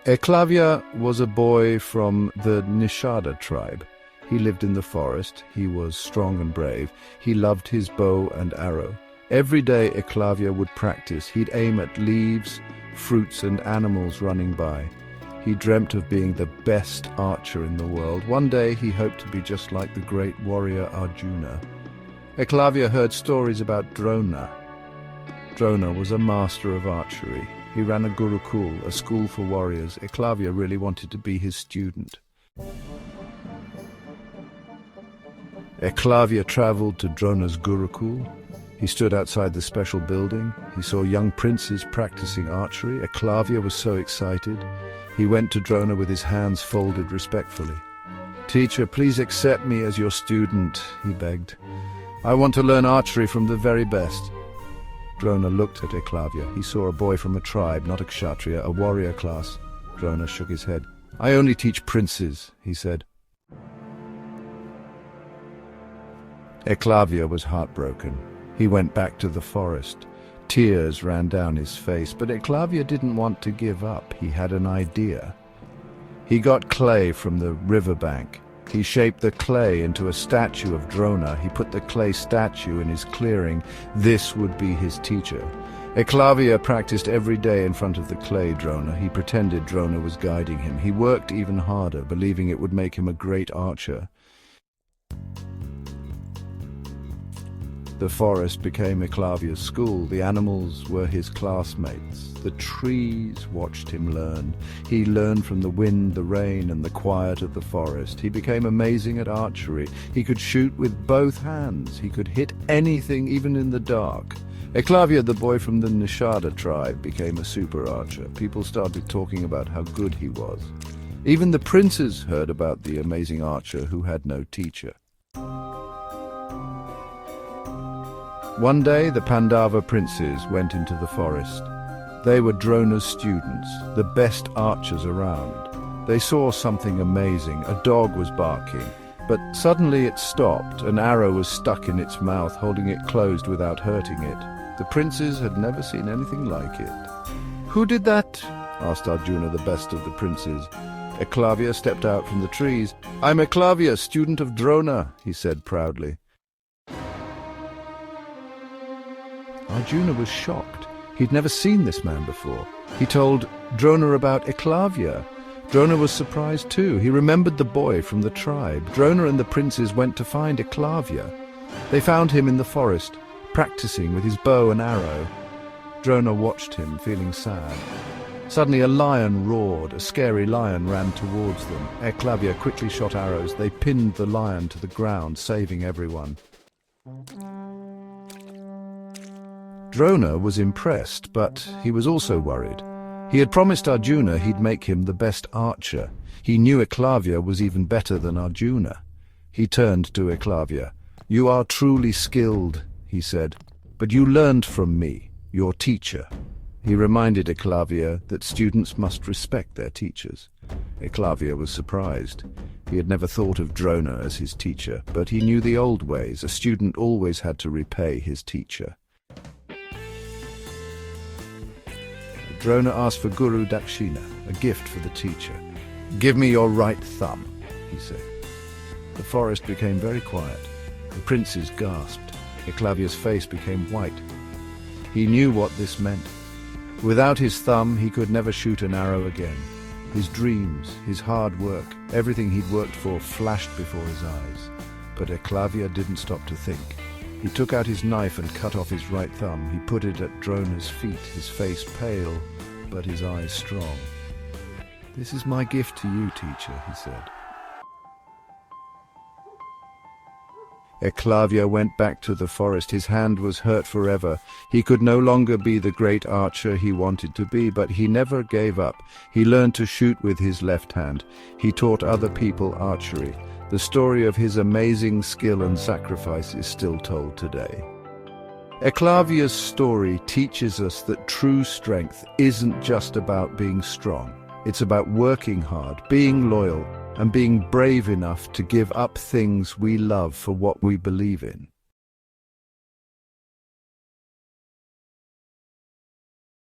Eklavya was a boy from the Nishada tribe. He lived in the forest. He was strong and brave. He loved his bow and arrow. Every day Eklavya would practice. He'd aim at leaves, fruits and animals running by. He dreamt of being the best archer in the world. One day he hoped to be just like the great warrior Arjuna. Eklavya heard stories about Drona. Drona was a master of archery. He ran a gurukul, a school for warriors. Eklavya really wanted to be his student. Eklavya traveled to Drona's gurukul. He stood outside the special building. He saw young princes practicing archery. Eklavya was so excited. He went to Drona with his hands folded respectfully. "Teacher, please accept me as your student," he begged. "I want to learn archery from the very best." Drona looked at Eklavya. He saw a boy from a tribe, not a kshatriya, a warrior class. Drona shook his head. "I only teach princes," he said. Eklavya was heartbroken. He went back to the forest. Tears ran down his face, but Eklavya didn't want to give up. He had an idea. He got clay from the riverbank. He shaped the clay into a statue of Drona. He put the clay statue in his clearing. This would be his teacher. Eklavya practiced every day in front of the clay Drona. He pretended Drona was guiding him. He worked even harder, believing it would make him a great archer. The forest became Eklavya's school. The animals were his classmates. The trees watched him learn. He learned from the wind, the rain, and the quiet of the forest. He became amazing at archery. He could shoot with both hands. He could hit anything, even in the dark. Eklavya, the boy from the Nishada tribe, became a super archer. People started talking about how good he was. Even the princes heard about the amazing archer who had no teacher. One day, the Pandava princes went into the forest. They were Drona's students, the best archers around. They saw something amazing. A dog was barking, but suddenly it stopped. An arrow was stuck in its mouth, holding it closed without hurting it. The princes had never seen anything like it. "Who did that?" asked Arjuna, the best of the princes. Eklavya stepped out from the trees. "I'm Eklavya, student of Drona," he said proudly. Arjuna was shocked. He'd never seen this man before. He told Drona about Eklavya. Drona was surprised too. He remembered the boy from the tribe. Drona and the princes went to find Eklavya. They found him in the forest, practicing with his bow and arrow. Drona watched him, feeling sad. Suddenly a lion roared. A scary lion ran towards them. Eklavya quickly shot arrows. They pinned the lion to the ground, saving everyone. Drona was impressed, but he was also worried. He had promised Arjuna he'd make him the best archer. He knew Eklavya was even better than Arjuna. He turned to Eklavya. "You are truly skilled," he said, "but you learned from me, your teacher." He reminded Eklavya that students must respect their teachers. Eklavya was surprised. He had never thought of Drona as his teacher, but he knew the old ways. A student always had to repay his teacher. Drona asked for Guru Dakshina, a gift for the teacher. "Give me your right thumb," he said. The forest became very quiet. The princes gasped. Eklavya's face became white. He knew what this meant. Without his thumb, he could never shoot an arrow again. His dreams, his hard work, everything he'd worked for flashed before his eyes. But Eklavya didn't stop to think. He took out his knife and cut off his right thumb. He put it at Drona's feet, his face pale, but his eyes strong. "This is my gift to you, teacher," he said. Eklavya went back to the forest. His hand was hurt forever. He could no longer be the great archer he wanted to be, but he never gave up. He learned to shoot with his left hand. He taught other people archery. The story of his amazing skill and sacrifice is still told today. Eklavya's story teaches us that true strength isn't just about being strong. It's about working hard, being loyal, and being brave enough to give up things we love for what we believe in.